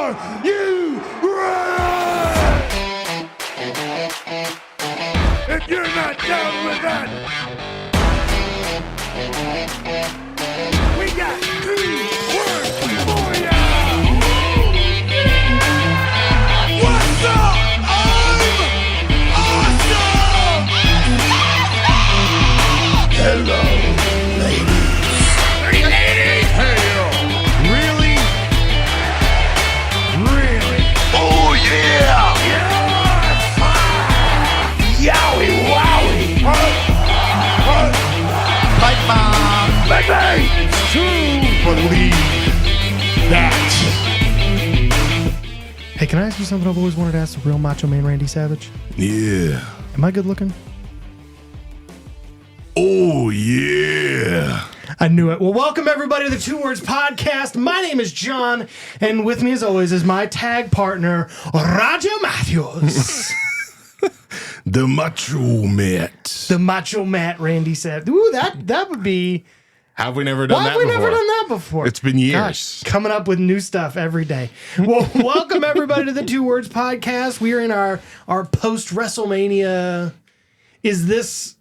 Are you ready? If you're not down with that, we got 2 words for ya. What's up? I'm awesome. Hello, ladies. Hey, ladies. Hey, really? Really? Oh, yeah. Yes. Yowie, wowie. Like mom. Baby. It's true. Believe that. Hey, can I ask you something I've always wanted to ask the real Macho Man Randy Savage? Yeah. Am I good looking? Oh, yeah. I knew it. Well, welcome everybody to the Two Words Podcast. My name is John, and with me as always is my tag partner, Roger Matthews. The Macho Matt. The Macho Matt Randy Savage. Ooh, that would be... Have we never done Why that have we before? never done that before? It's been years. Gosh, coming up with new stuff every day. Well, welcome everybody to the Two Words Podcast. We are in our post-WrestleMania. Is this...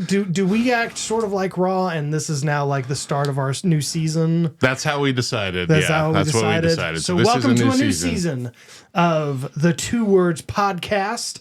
Do we act sort of like Raw, and this is now like the start of our new season? That's how we decided. That's yeah, how we that's decided. what we decided. So this welcome is to a new season of the Two Words Podcast.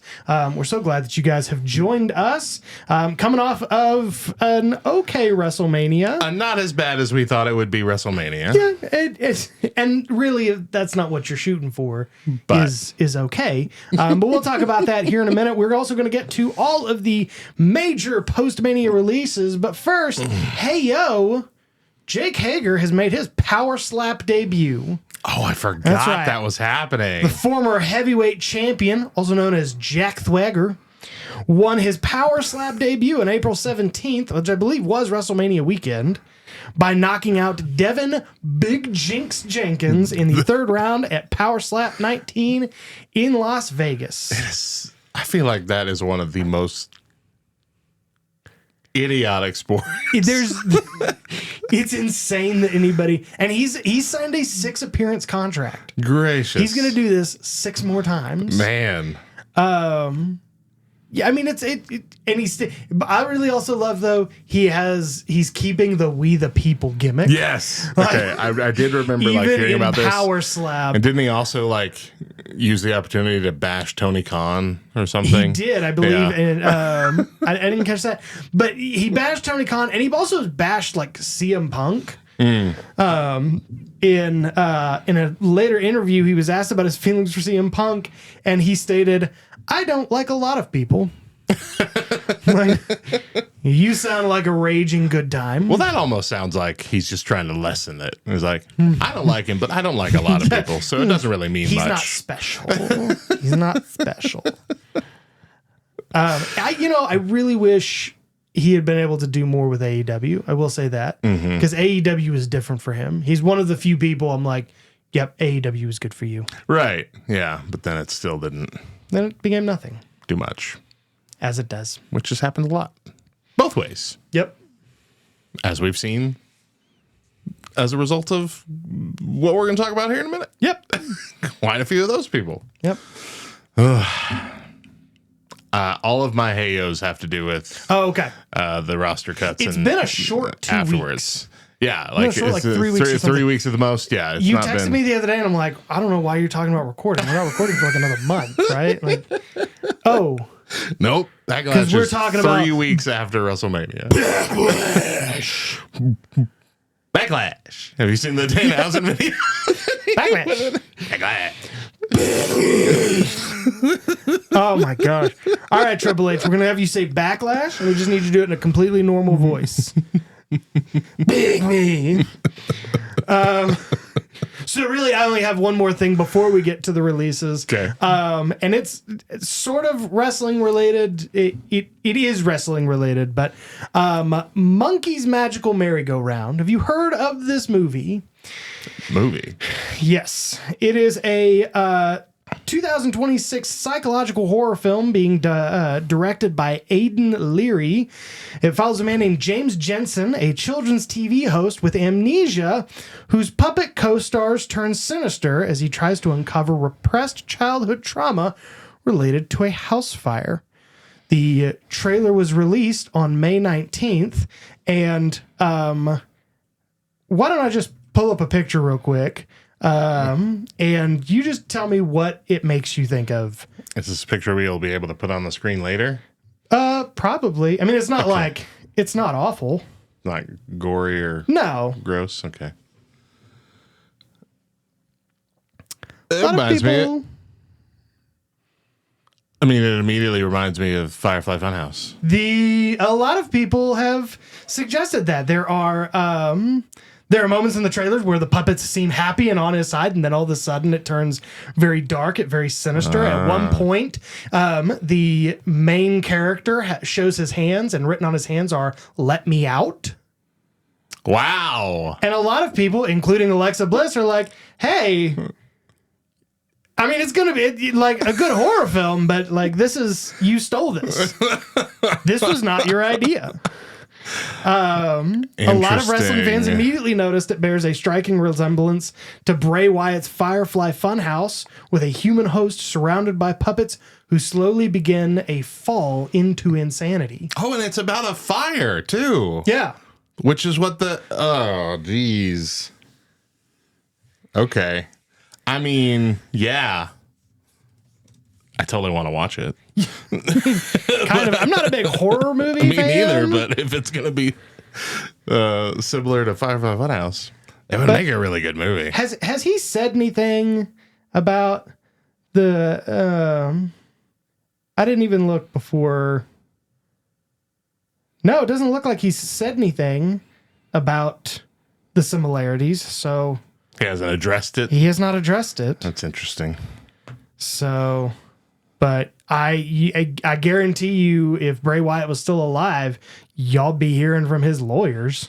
We're so glad that you guys have joined us. Coming off of an okay WrestleMania. Not as bad as we thought it would be WrestleMania. Yeah, it's and really that's not what you're shooting for. But- is okay. But we'll talk about that here in a minute. We're also going to get to all of the major post-Mania releases. But first, hey yo, Jake Hager has made his Power Slap debut. Oh, I forgot That's right. that was happening. The former heavyweight champion, also known as Jack Thwagger, won his Power Slap debut on April 17th, which I believe was WrestleMania weekend, by knocking out Devin Big Jinx Jenkins in the third round at Power Slap 19 in Las Vegas. I feel like that is one of the most idiotic sports. It's insane that anybody, and he's signed a 6 appearance contract. Gracious. He's going to do this 6 more times. Man. Yeah, I mean and but I really also love though he's keeping the We the People gimmick. Yes. Okay. I did remember like Even hearing in about this. Power Slap. And didn't he also like use the opportunity to bash Tony Khan or something? He did, I believe. Yeah. And I didn't catch that, but he bashed Tony Khan, and he also bashed like CM Punk. In a later interview, he was asked about his feelings for CM Punk, and he stated, "I don't like a lot of people." Like, you sound like a raging good time. Well, that almost sounds like he's just trying to lessen it. He's like, I don't like him, but I don't like a lot of people, so it doesn't really mean He's much. not special. He's not special. I really wish he had been able to do more with AEW. I will say that because AEW is different for him. He's one of the few people I'm like, yep, AEW is good for you. Right. Yeah. But then it still didn't Then it became nothing, do much, as it does. which has happened a lot. Both ways, Yep. as we've seen as a result of what we're going to talk about here in a minute. Yep. Quite a few of those people. Yep. All of my Hayos have to do with Oh, okay. the roster cuts. It's and been a short 2 afterwards. weeks. Yeah, like, sure, like it's 3 weeks or 3 something. weeks at the most. Yeah, it's You not texted been, me the other day, and I'm like, I don't know why you're talking about recording. We're not recording for like another month, right? Like, oh, Nope, Backlash 'Cause we're is talking 3 about- weeks after WrestleMania. Backlash. Have you seen the Danhausen video? Backlash. Backlash. Oh my gosh. All right, Triple H, we're going to have you say Backlash, and we just need you to do it in a completely normal voice. Big me. So really, I only have one more thing before we get to the releases. Okay. And it's sort of wrestling related. It is wrestling related, but Monkey's Magical Merry-Go-Round. Have you heard of this movie? Movie. Yes. It is a 2026 psychological horror film being directed by Aidan Leary. It follows a man named James Jensen, a children's TV host with amnesia, whose puppet co-stars turn sinister as he tries to uncover repressed childhood trauma related to a house fire. The trailer was released on May 19th, and why don't I just pull up a picture real quick, and you just tell me what it makes you think of. Is this a picture we'll be able to put on the screen later? Probably. I mean, it's not like, it's not awful. Not gory or No. gross? Okay. A lot of people... I mean, it immediately reminds me of Firefly Fun House. A lot of people have suggested that there are moments in the trailers where the puppets seem happy and on his side, and then all of a sudden it turns very dark, very sinister. At one point, the main character shows his hands, and written on his hands are "Let me out." Wow! And a lot of people, including Alexa Bliss, are like, "Hey." I mean, it's going to be like a good horror film, but like you stole this. This was not your idea. A lot of wrestling fans immediately noticed it bears a striking resemblance to Bray Wyatt's Firefly Fun House, with a human host surrounded by puppets who slowly begin a fall into insanity. Oh, and it's about a fire too. Yeah. Which is what geez. Okay. I mean, yeah. I totally want to watch it. Kind of. I'm not a big horror movie Me fan. neither, but if it's going to be similar to Firefly Fun House, it would make a really good movie. Has he said anything about the... I didn't even look before... No, it doesn't look like he's said anything about the similarities, so... He hasn't addressed it? He has not addressed it. That's interesting. So, but I guarantee you, if Bray Wyatt was still alive, y'all be hearing from his lawyers.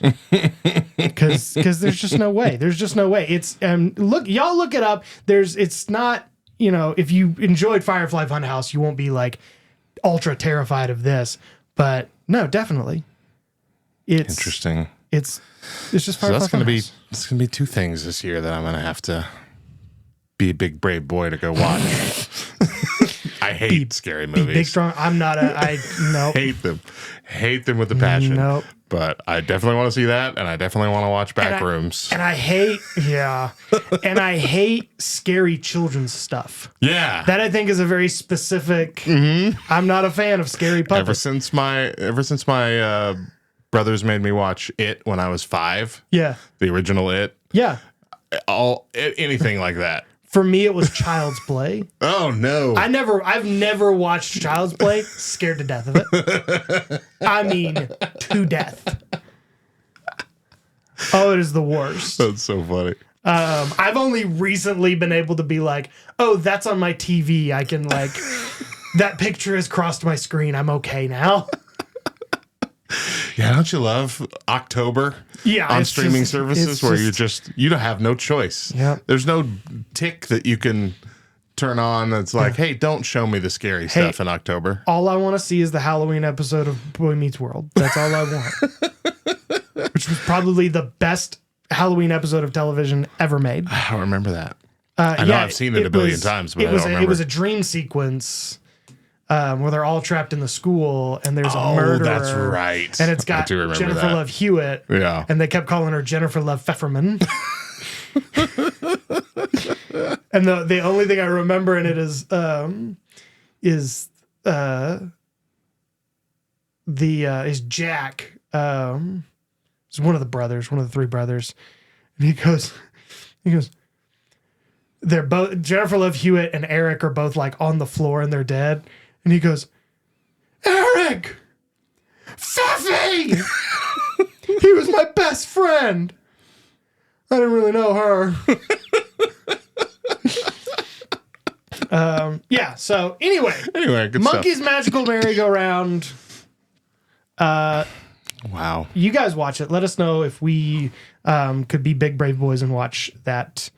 Because there's just no way. There's just no way. It's y'all look it up. It's not, if you enjoyed Firefly Fun House, you won't be like ultra terrified of this. But no, definitely. It's interesting. It's just Firefly Fun House. It's going to be two things this year that I'm going to have to be a big brave boy to go watch. I hate scary movies. Big strong. I'm not no. Hate them with a passion. Nope. But I definitely want to see that, and I definitely want to watch Backrooms. And I hate, and I hate scary children's stuff. Yeah. That I think is a very specific. I'm not a fan of scary puppets. Ever since my brothers made me watch It when I was 5. Yeah. The original It. Yeah. Anything like that. For me, it was Child's Play. Oh no! I've never watched Child's Play. Scared to death of it. I mean, to death. Oh, it is the worst. That's so funny. I've only recently been able to be like, oh, that's on my TV. I can that picture has crossed my screen. I'm okay now. Yeah, don't you love October? Yeah, on streaming services where you don't have no choice. Yeah, there's no tick that you can turn on that's like, hey, don't show me the scary stuff in October. All I want to see is the Halloween episode of Boy Meets World. That's all I want. Which was probably the best Halloween episode of television ever made. I don't remember that. I know I've seen it a billion times, but I don't remember. It was a dream sequence. Where they're all trapped in the school and there's a murderer. That's right. And it's got Jennifer Love Hewitt. Yeah. And they kept calling her Jennifer Love Pfefferman. And the only thing I remember in it is Jack. It's one of the 3 brothers. And he goes, they're both, Jennifer Love Hewitt and Eric are both like on the floor and they're dead. And he goes, Eric! Pfeffy! He was my best friend. I didn't really know her. So anyway, good Monkey's stuff. Magical Merry-Go-Round. Wow. You guys watch it. Let us know if we could be big brave boys and watch that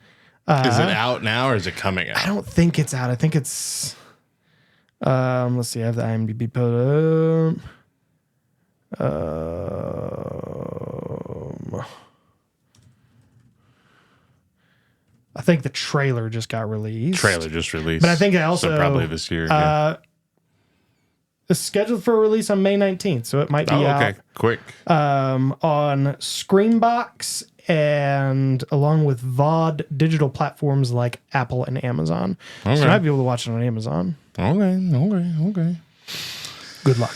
Is it out now or is it coming out? I don't think it's out. I think it's. Let's see. I have the IMDb pulled up. I think the trailer just got released. But I think it also so probably this year. It's scheduled for release on May 19th, so it might be out. Quick. On Screambox and along with VOD digital platforms like Apple and Amazon. So you might be able to watch it on Amazon. Okay. Good luck.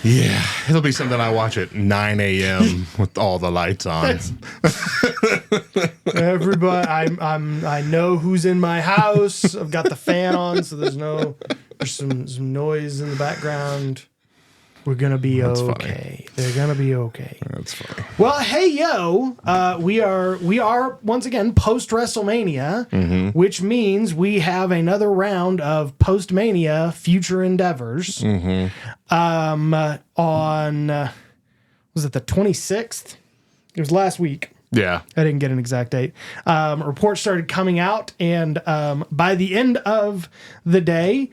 Yeah, it'll be something I watch at 9 a.m. with all the lights on. Everybody, I know who's in my house. I've got the fan on, so there's some noise in the background. We're gonna be okay. They're gonna be okay. That's funny. Well, hey yo, we are once again post WrestleMania, which means we have another round of post Mania future endeavors. On was it the 26th? It was last week. Yeah, I didn't get an exact date. Reports started coming out, and by the end of the day,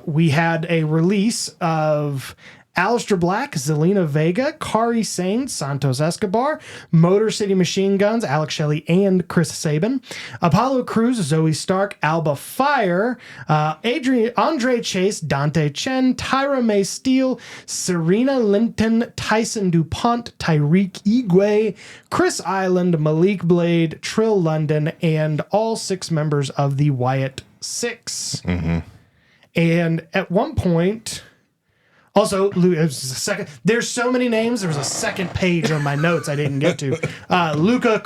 we had a release of Aleister Black, Zelina Vega, Kairi Sane, Santos Escobar, Motor City Machine Guns, Alex Shelley, and Chris Sabin, Apollo Crews, Zoe Stark, Alba Fire, Andre Chase, Dante Chen, Tyra May Steele, Serena Linton, Tyson DuPont, Tyreek Igwe, Chris Island, Malik Blade, Trill London, and all 6 members of the Wyatt Six. And at one point, also, there's so many names. There was a second page on my notes I didn't get to. Luca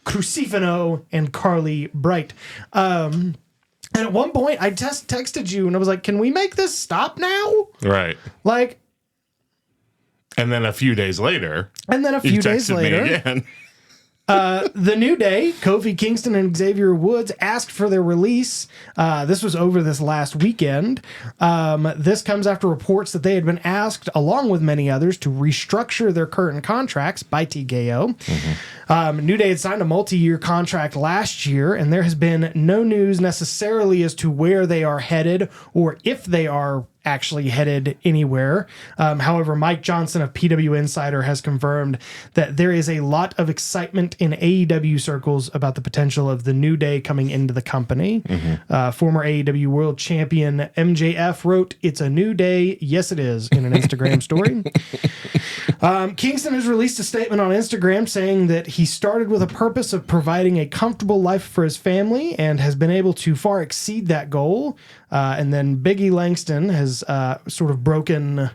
Crucifino and Carly Bright. And at one point, I just texted you and I was like, can we make this stop now? right. Like, And then a few days later, and then a few days later, me again. The New Day, Kofi Kingston and Xavier Woods asked for their release. This was over this last weekend. This comes after reports that they had been asked, along with many others, to restructure their current contracts by TKO. New Day had signed a multi-year contract last year, and there has been no news necessarily as to where they are headed or if they are actually headed anywhere. However, Mike Johnson of PW Insider has confirmed that there is a lot of excitement in AEW circles about the potential of the New Day coming into the company. Former AEW World Champion MJF wrote, "It's a new day. Yes, it is," in an Instagram story. Kingston has released a statement on Instagram saying that he started with a purpose of providing a comfortable life for his family and has been able to far exceed that goal. And then Biggie Langston has sort of broken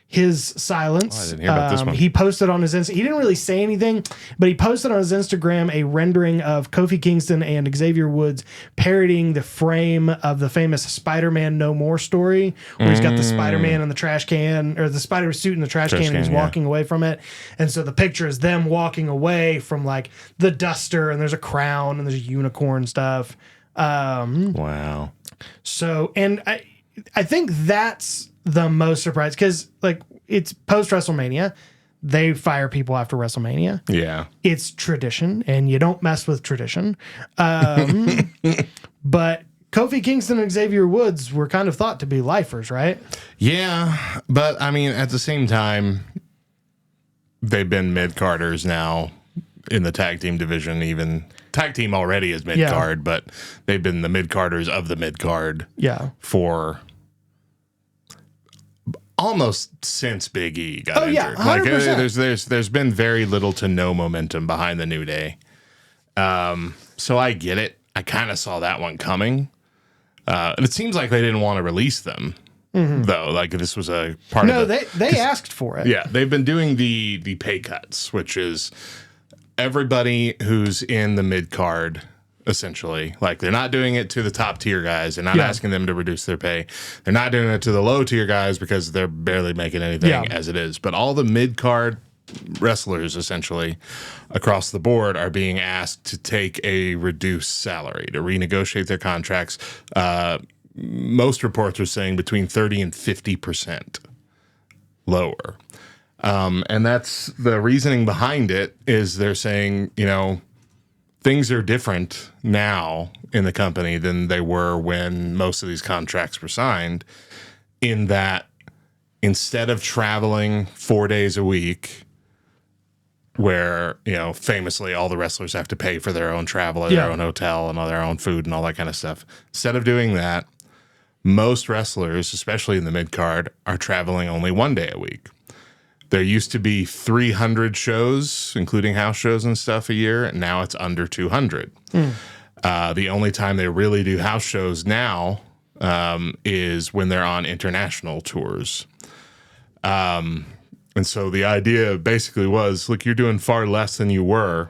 his silence. I didn't hear about this one. He posted on his Instagram. He didn't really say anything, but he posted on his Instagram a rendering of Kofi Kingston and Xavier Woods parodying the frame of the famous Spider-Man No More story, where he's got the Spider-Man in the trash can, or the spider suit in the trash can, and he's walking away from it. And so the picture is them walking away from like the duster, and there's a crown, and there's unicorn stuff. Wow. So, and I think that's the most surprise, because like it's post WrestleMania, they fire people after WrestleMania. Yeah, it's tradition, and you don't mess with tradition. But Kofi Kingston and Xavier Woods were kind of thought to be lifers, right? Yeah, but I mean, at the same time, they've been mid-carders now in the tag team division. Even tag team already is mid-card, but they've been the mid-carders of the mid-card for almost since Big E got injured. 100%. Like there's been very little to no momentum behind the New Day. So I get it. I kind of saw that one coming. And it seems like they didn't want to release them though. Like this was a part of it. No, they asked for it. Yeah, they've been doing the pay cuts, which is everybody who's in the mid card. Essentially, like they're not doing it to the top tier guys. They're not asking them to reduce their pay. They're not doing it to the low tier guys because they're barely making anything as it is. But all the mid card wrestlers, essentially across the board, are being asked to take a reduced salary, to renegotiate their contracts. Most reports are saying between 30 and 50% lower. And that's the reasoning behind it. Is they're saying, you know, things are different now in the company than they were when most of these contracts were signed, in that instead of traveling 4 days a week, where, famously all the wrestlers have to pay for their own travel, their own hotel, and all their own food and all that kind of stuff. Instead of doing that, most wrestlers, especially in the mid-card, are traveling only 1 day a week. There used to be 300 shows, including house shows and stuff, a year, and now it's under 200. The only time they really do house shows now is when they're on international tours. And so the idea basically was, look, you're doing far less than you were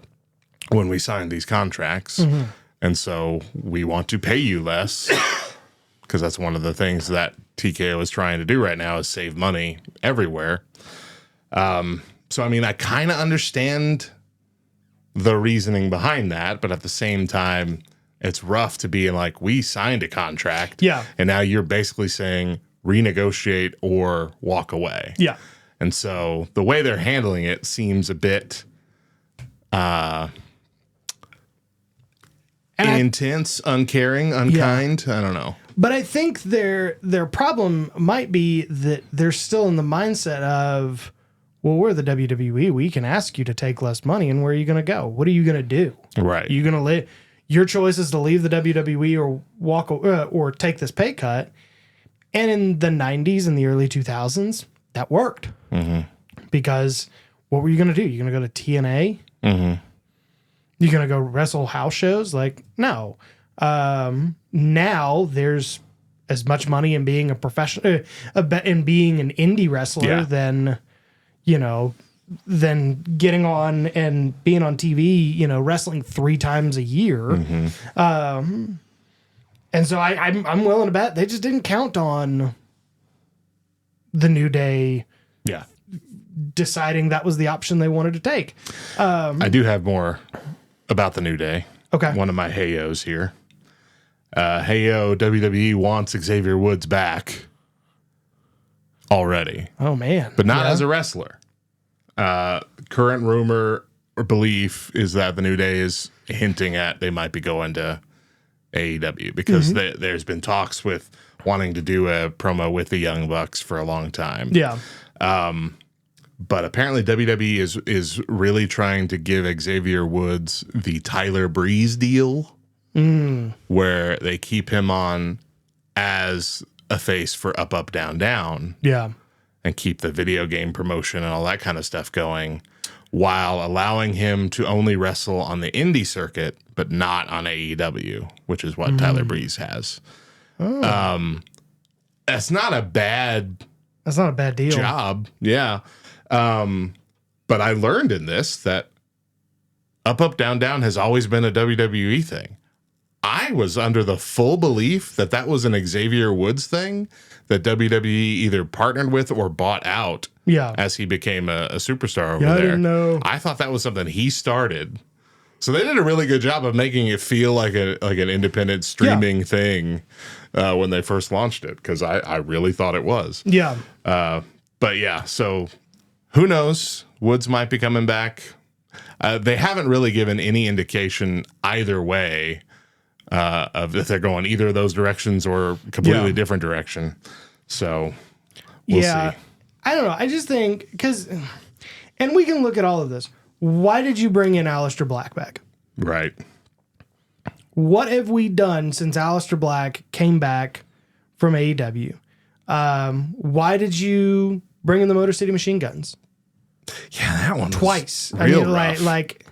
when we signed these contracts. And so we want to pay you less, because that's one of the things that TKO is trying to do right now, is save money everywhere. So, I mean, I kind of understand the reasoning behind that, but at the same time, it's rough to be like, we signed a contract. Yeah. And now you're basically saying renegotiate or walk away. Yeah. And so the way they're handling it seems a bit intense, uncaring, unkind. I don't know. But I think their problem might be that they're still in the mindset of, well, we're the WWE. We can ask you to take less money, and where are you going to go? What are you going to do? Right. You're going to live. Your choice is to leave the WWE or walk or take this pay cut. And in the 90s and the early 2000s, that worked. Because what were you going to do? You're going to go to TNA? You're going to go wrestle house shows? Like, no. Now there's as much money in being a professional, in being an indie wrestler than getting on and being on TV, wrestling 3 times a year. And so I'm willing to bet they just didn't count on the New Day deciding that was the option they wanted to take. I do have more about the New Day. Okay. One of my Heyos here. Heyo, WWE wants Xavier Woods back already. Oh, man. But not as a wrestler. Current rumor or belief is that the New Day is hinting at they might be going to AEW, because there's been talks with wanting to do a promo with the Young Bucks for a long time. Yeah. But apparently WWE is really trying to give Xavier Woods the Tyler Breeze deal, where they keep him on as a face for Up, Up, Down, Down. Yeah. And keep the video game promotion and all that kind of stuff going, while allowing him to only wrestle on the indie circuit, but not on AEW, which is what Tyler Breeze has. That's not a bad deal. Job. Yeah. But I learned in this that Up, Up, Down, Down has always been a WWE thing. I was under the full belief that that was an Xavier Woods thing that WWE either partnered with or bought out as he became a superstar over there. I didn't know. I thought that was something he started. So they did a really good job of making it feel like an independent streaming thing when they first launched it, because I really thought it was. Yeah. But yeah, so who knows? Woods might be coming back. They haven't really given any indication either way of if they're going either of those directions or completely different direction. So we'll see. I don't know. I just think and we can look at all of this. Why did you bring in Aleister Black back? Right. What have we done since Aleister Black came back from AEW? Why did you bring in the Motor City Machine Guns? Yeah, that one twice. Real rough. Like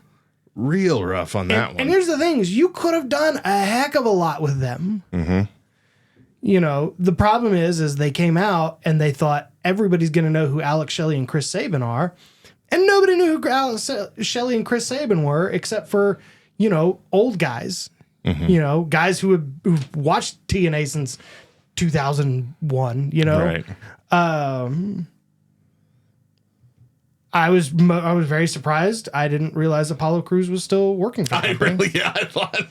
real rough on that one. And here's the thing: is you could have done a heck of a lot with them. The problem is they came out and they thought everybody's going to know who Alex Shelley and Chris Sabin are, and nobody knew who Alex Shelley and Chris Sabin were except for old guys. Guys who've watched TNA since 2001. Right. I was very surprised. I didn't realize Apollo Crews was still working for them. I thought.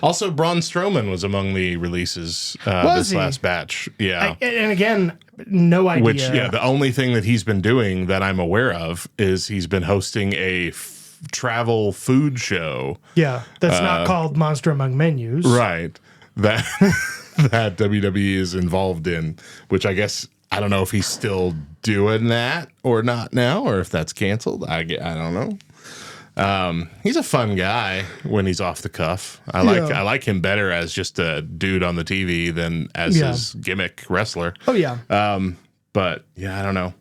Also, Braun Strowman was among the releases this last batch. Yeah. And again, no idea. Which, the only thing that he's been doing that I'm aware of is he's been hosting a travel food show. Yeah, that's not called Monster Among Menus. Right. That that WWE is involved in, which I guess I don't know if he's still doing that or not now, or if that's canceled. I don't know. He's a fun guy when he's off the cuff. I like him better as just a dude on the TV than as his gimmick wrestler. Oh yeah. But yeah, I don't know.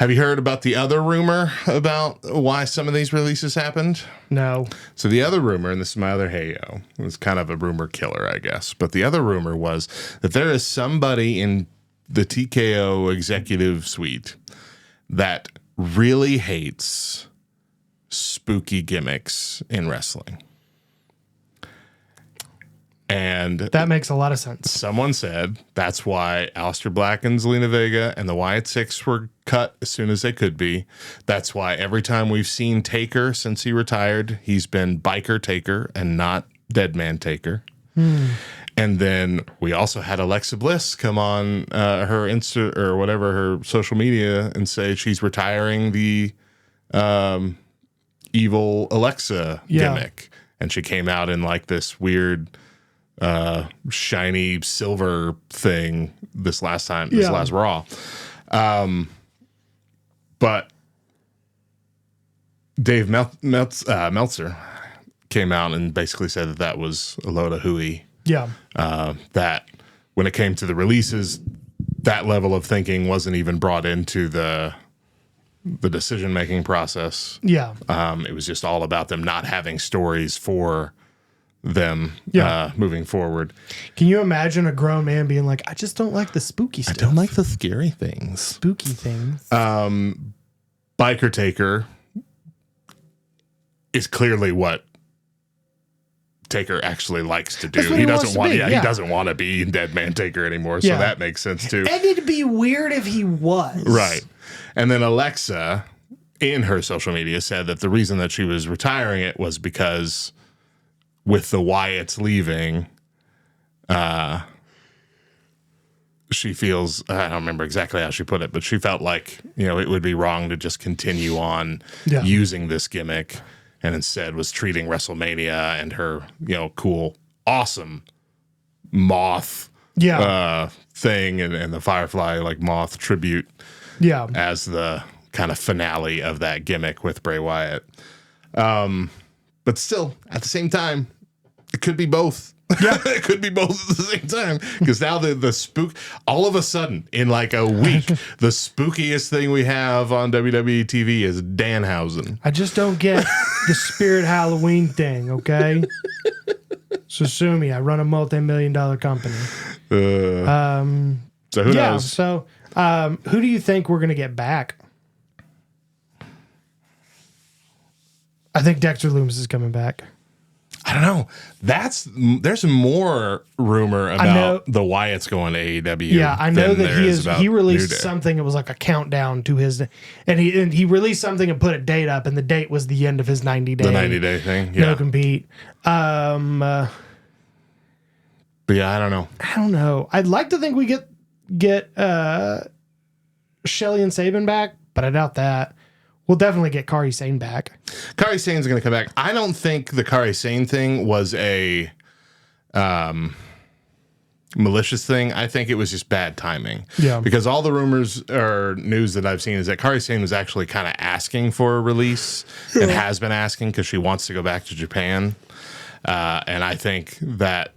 Have you heard about the other rumor about why some of these releases happened? No. So the other rumor, and this is my other heyo, it was kind of a rumor killer, I guess. But the other rumor was that there is somebody in the TKO executive suite that really hates spooky gimmicks in wrestling. And that makes a lot of sense. Someone said that's why Aleister Black and Zelina Vega and the Wyatt Six were cut as soon as they could be. That's why every time we've seen Taker since he retired, he's been Biker Taker and not Dead Man Taker. And then we also had Alexa Bliss come on her Insta or whatever, her social media, and say she's retiring the evil Alexa gimmick. And she came out in like this weird shiny silver thing this last Raw. But Dave Meltzer came out and basically said that was a load of hooey. Yeah. That when it came to the releases, that level of thinking wasn't even brought into the decision-making process. Yeah. It was just all about them not having stories for them moving forward. Can you imagine a grown man being like, I just don't like the spooky stuff. I don't like the scary things. Spooky things. Biker Taker is clearly what Taker actually likes to do. He doesn't want he doesn't want to be Dead Man Taker anymore, so that makes sense too. And it'd be weird if he was. Right. And then Alexa in her social media said that the reason that she was retiring it was because with the Wyatts leaving, she feels, I don't remember exactly how she put it, but she felt like, it would be wrong to just continue on using this gimmick, and instead was treating WrestleMania and her, cool, awesome moth thing and the Firefly like moth tribute as the kind of finale of that gimmick with Bray Wyatt. But still, at the same time, it could be both. Yeah, it could be both at the same time. Because now the spook, all of a sudden, in like a week, the spookiest thing we have on WWE TV is Danhausen. I just don't get the Spirit Halloween thing, okay? So sue me. I run a multi-million-dollar company. So who knows? So who do you think we're going to get back? I think Dexter Lumis is coming back. I don't know. There's more rumor about the Wyatts going to AEW. Yeah, I know that he released something. It was like a countdown to his, and he released something and put a date up, and the date was the end of his 90-day. The 90-day thing. Yeah. No compete. But yeah, I don't know. I don't know. I'd like to think we get Shelly and Saban back, but I doubt that. We'll definitely get Kairi Sane back. Kairi Sane's going to come back. I don't think the Kairi Sane thing was a malicious thing. I think it was just bad timing. Yeah. Because all the rumors or news that I've seen is that Kairi Sane was actually kind of asking for a release and has been asking because she wants to go back to Japan. And I think that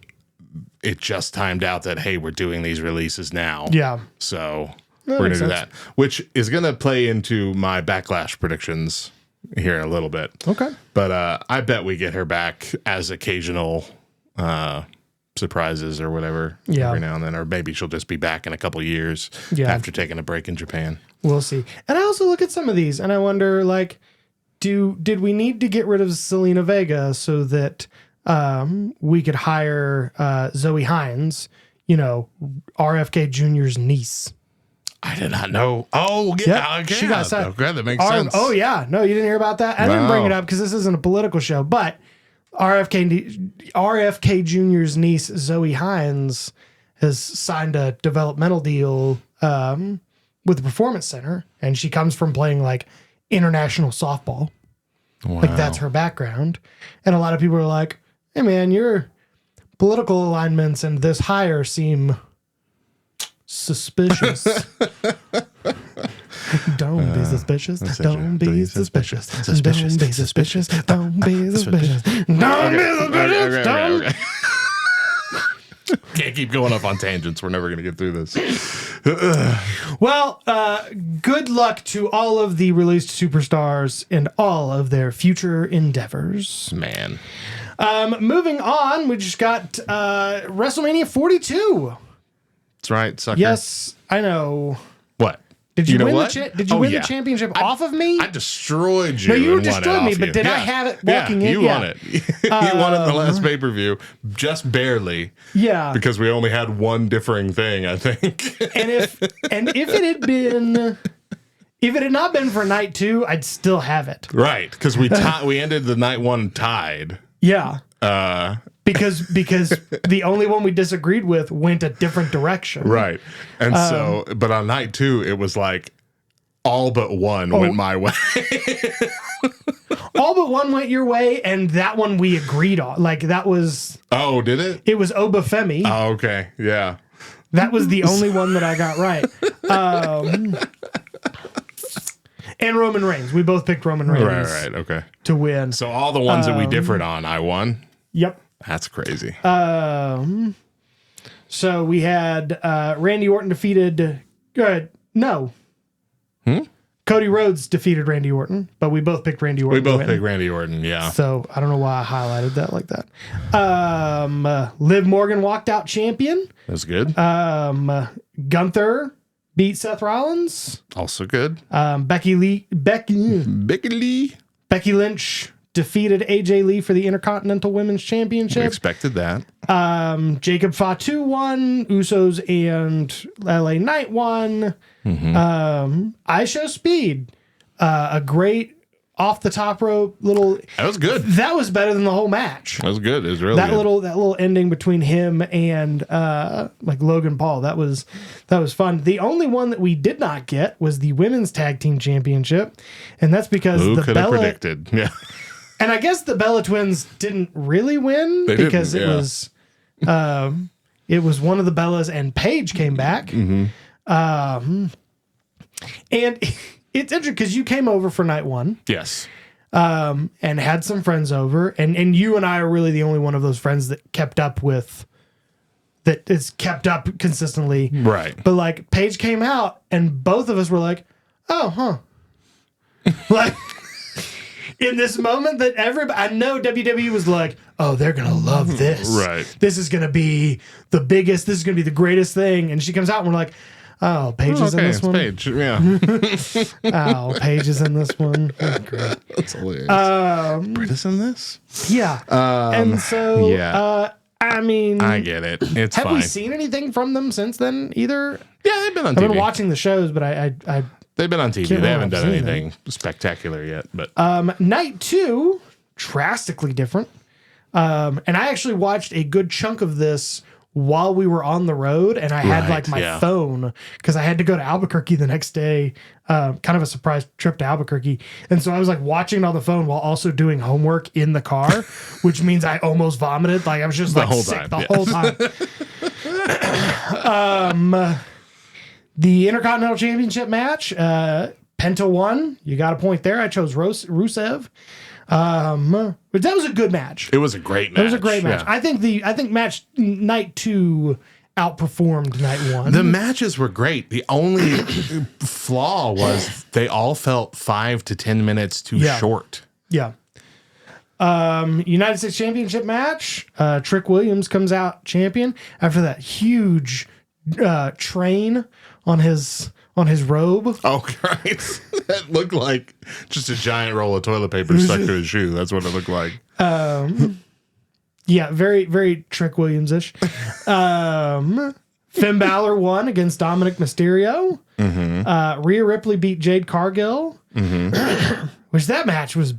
it just timed out that, hey, we're doing these releases now. Yeah. So we're going to do that, which is going to play into my Backlash predictions here in a little bit. Okay. But I bet we get her back as occasional surprises or whatever every now and then. Or maybe she'll just be back in a couple years after taking a break in Japan. We'll see. And I also look at some of these and I wonder, like, did we need to get rid of Zelina Vega so that we could hire Zoe Hines, RFK Jr.'s niece? I did not know. Oh, yeah. She got signed. Okay, that makes sense. Oh, yeah. No, you didn't hear about that? I didn't bring it up because this isn't a political show, but RFK Jr.'s niece, Zoe Hines, has signed a developmental deal with the Performance Center, and she comes from playing like international softball. Wow. Like, that's her background. And a lot of people are like, hey, man, your political alignments and this hire seem suspicious. Don't be suspicious. Don't be suspicious. Don't be suspicious. Don't be suspicious. Don't be suspicious. Can't keep going up on tangents. We're never going to get through this. Well, good luck to all of the released superstars and all of their future endeavors. Man. Moving on, we just got WrestleMania 42. That's right, sucker. Yes, I know. What? Did you, know win what? Did you win the championship off of me? I destroyed you. No, you and destroyed won it me, off but you. did I have it walking in? You won it. You won it in the last pay-per-view, just barely. Yeah. Because we only had one differing thing, I think. And if it had not been for night 2, I'd still have it. Right, because we ended the night 1 tied. Yeah. Because the only one we disagreed with went a different direction. Right. And so, but on night 2, it was like all but one went my way. All but one went your way, and that one we agreed on. Like, that was... Oh, did it? It was Obafemi. Oh, okay. Yeah. That was the only one that I got right. And Roman Reigns. We both picked Roman Reigns. Right. Okay. To win. So all the ones that we differed on, I won? Yep. That's crazy. So we had Randy Orton defeated... no. Cody Rhodes defeated Randy Orton, but we both picked Randy Orton. We both picked Randy Orton, yeah. So I don't know why I highlighted that like that. Liv Morgan walked out champion. That's good. Gunther beat Seth Rollins. Also good. Becky Lynch defeated AJ Lee for the Intercontinental Women's Championship. We expected that. Jacob Fatu won. Usos and LA Knight won. I Show Speed. A great off the top rope little. That was good. That was better than the whole match. That was good. It was really that good. That little ending between him and like Logan Paul. That was fun. The only one that we did not get was the Women's Tag Team Championship, and that's because Who could have predicted? Yeah. And I guess the Bella Twins didn't really win because it was one of the Bellas and Paige came back. And it's interesting because you came over for night 1. Yes. And had some friends over, and you and I are really the only one of those friends that is kept up consistently. Right. But like Paige came out and both of us were like, oh, huh. Like in this moment that I know WWE was like, oh, they're going to love this. Right. This is going to be the biggest, this is going to be the greatest thing. And she comes out and we're like, oh, Paige is in this one. Paige, yeah. Oh, Paige is in this one. Oh, great. That's hilarious. Britta's in this? Yeah. And so, yeah. I mean, I get it. It's have fine. we seen anything from them since then either? Yeah, they've been on TV. I've been watching the shows, but I they've been on TV. Can't They haven't done remember anything spectacular yet. But night 2, drastically different. And I actually watched a good chunk of this while we were on the road, and I had like my phone because I had to go to Albuquerque the next day, kind of a surprise trip to Albuquerque. And so I was like watching it on the phone while also doing homework in the car, which means I almost vomited. Like I was just like sick the whole time. The Intercontinental Championship match, Penta won. You got a point there. I chose Rusev. But that was a good match. it was a great match. It was a great match. Yeah. I think match night 2 outperformed night 1. The matches were great. The only flaw was they all felt 5 to 10 minutes too short. Yeah. United States Championship match. Trick Williams comes out champion after that huge train on his robe. Oh, Christ. That looked like just a giant roll of toilet paper stuck to his shoe. That's what it looked like. Yeah, very, very Trick Williams-ish. Finn Balor won against Dominic Mysterio. Rhea Ripley beat Jade Cargill. Which that match was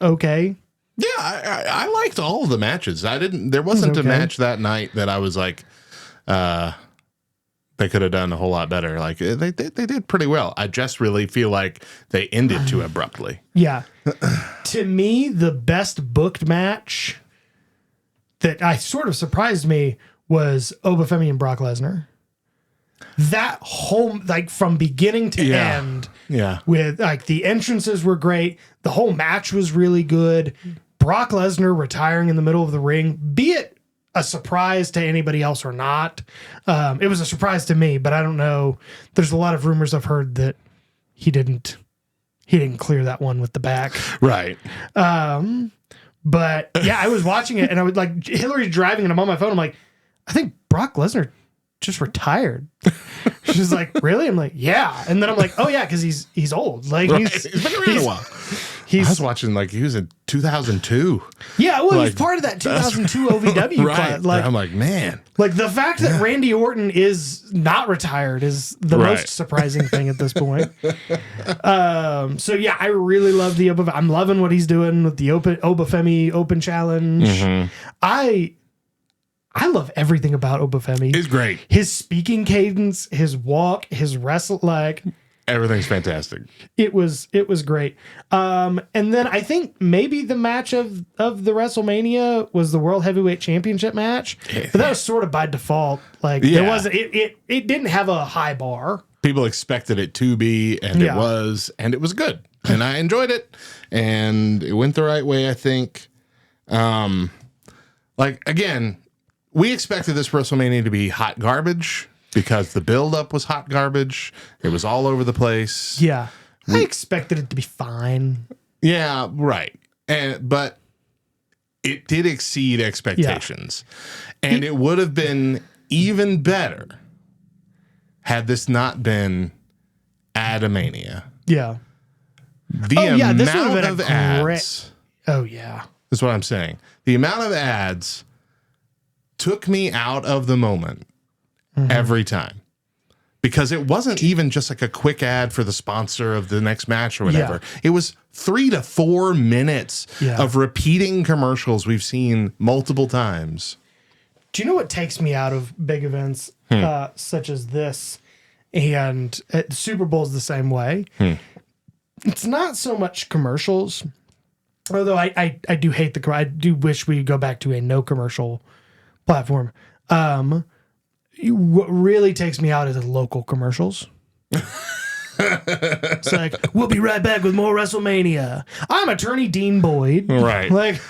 okay. Yeah, I liked all of the matches. There wasn't a match that night that I was like, they could have done a whole lot better. Like they did pretty well. I just really feel like they ended too abruptly. Yeah. To me, the best booked match that I sort of surprised me was Obafemi and Brock Lesnar. That whole, like, from beginning to end, with like the entrances were great. The whole match was really good. Brock Lesnar retiring in the middle of the ring, be it a surprise to anybody else or not. It was a surprise to me, but I don't know. There's a lot of rumors I've heard that he didn't clear that one with the back. Right. But yeah, I was watching it and I was like, Hillary's driving and I'm on my phone. I'm like, I think Brock Lesnar just retired. She's like, really? I'm like, yeah. And then I'm like, oh yeah, because he's old. Like he's been around a while. I was watching, like, he was in 2002. Yeah, well, he was part of that 2002 OVW. Right. Like, I'm like, man. Like, the fact that Randy Orton is not retired is the most surprising thing at this point. So, yeah, I really love the Obafemi. I'm loving what he's doing with the Obafemi Open Challenge. Mm-hmm. I love everything about Obafemi. He's great. His speaking cadence, his walk, his wrestle, like... Everything's fantastic. It was great. And then I think maybe the match of the WrestleMania was the World Heavyweight Championship match. But that was sort of by default. Like there wasn't it didn't have a high bar. People expected it to be, and it was good. And I enjoyed it. And it went the right way, I think. Like, again, we expected this WrestleMania to be hot garbage. Because the buildup was hot garbage. It was all over the place. Yeah. I expected it to be fine. Yeah, right. But it did exceed expectations. Yeah. And it would have been even better had this not been Adamania. Yeah. The amount of ads. Oh, yeah. That's what I'm saying. The amount of ads took me out of the moment. Mm-hmm. Every time, because it wasn't even just like a quick ad for the sponsor of the next match or whatever. Yeah. It was 3 to 4 minutes of repeating commercials we've seen multiple times. Do you know what takes me out of big events such as this? And the Super Bowl is the same way. It's not so much commercials, although I do hate I do wish we go back to a no commercial platform. What really takes me out is the local commercials. It's like, we'll be right back with more WrestleMania. I'm Attorney Dean Boyd. Right. Like,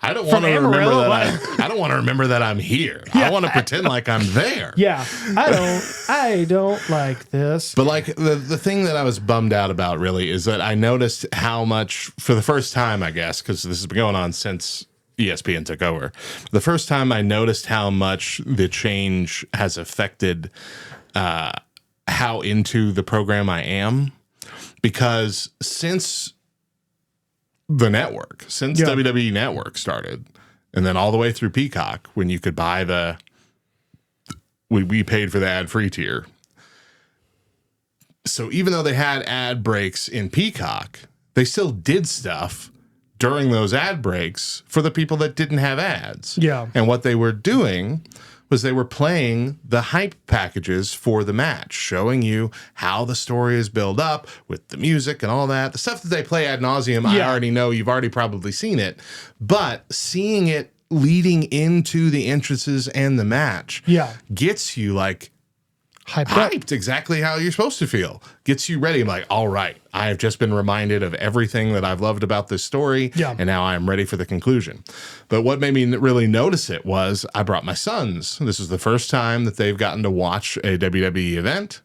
I don't want to remember that. I don't want to remember that I'm here. Yeah. I want to pretend like I'm there. Yeah. I don't like this. But like the thing that I was bummed out about really is that I noticed how much, for the first time, I guess, because this has been going on since ESPN took over. The first time I noticed how much the change has affected how into the program I am, because since the network, since WWE Network started, and then all the way through Peacock, when you could buy we paid for the ad-free tier. So even though they had ad breaks in Peacock, they still did stuff during those ad breaks for the people that didn't have ads. Yeah. And what they were doing was they were playing the hype packages for the match, showing you how the story is built up with the music and all that. The stuff that they play ad nauseum, I already know. You've already probably seen it. But seeing it leading into the entrances and the match gets you, like, hyped exactly how you're supposed to feel. Gets you ready. I'm like, all right, I have just been reminded of everything that I've loved about this story, and now I am ready for the conclusion. But what made me really notice it was I brought my sons. This is the first time that they've gotten to watch a WWE event,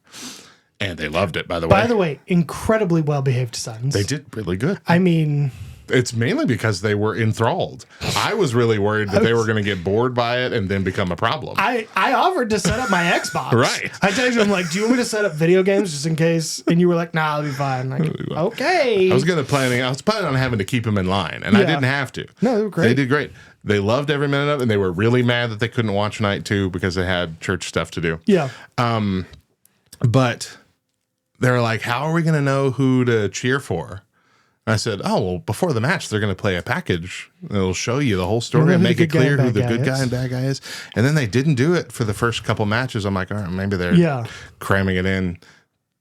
and they loved it, by the way. By the way, incredibly well-behaved sons. They did really good. I mean... It's mainly because they were enthralled. I was really worried that they were going to get bored by it and then become a problem. I offered to set up my Xbox. Right. I texted him, like, do you want me to set up video games just in case? And you were like, nah, I'll be fine. Like, okay. I was planning on having to keep them in line, and I didn't have to. No, they were great. They did great. They loved every minute of it, and they were really mad that they couldn't watch night 2 because they had church stuff to do. Yeah. But they're like, how are we going to know who to cheer for? I said, oh, well, before the match, they're going to play a package. It'll show you the whole story and make it clear who the good guy and bad guy is. And then they didn't do it for the first couple matches. I'm like, all right, maybe they're cramming it in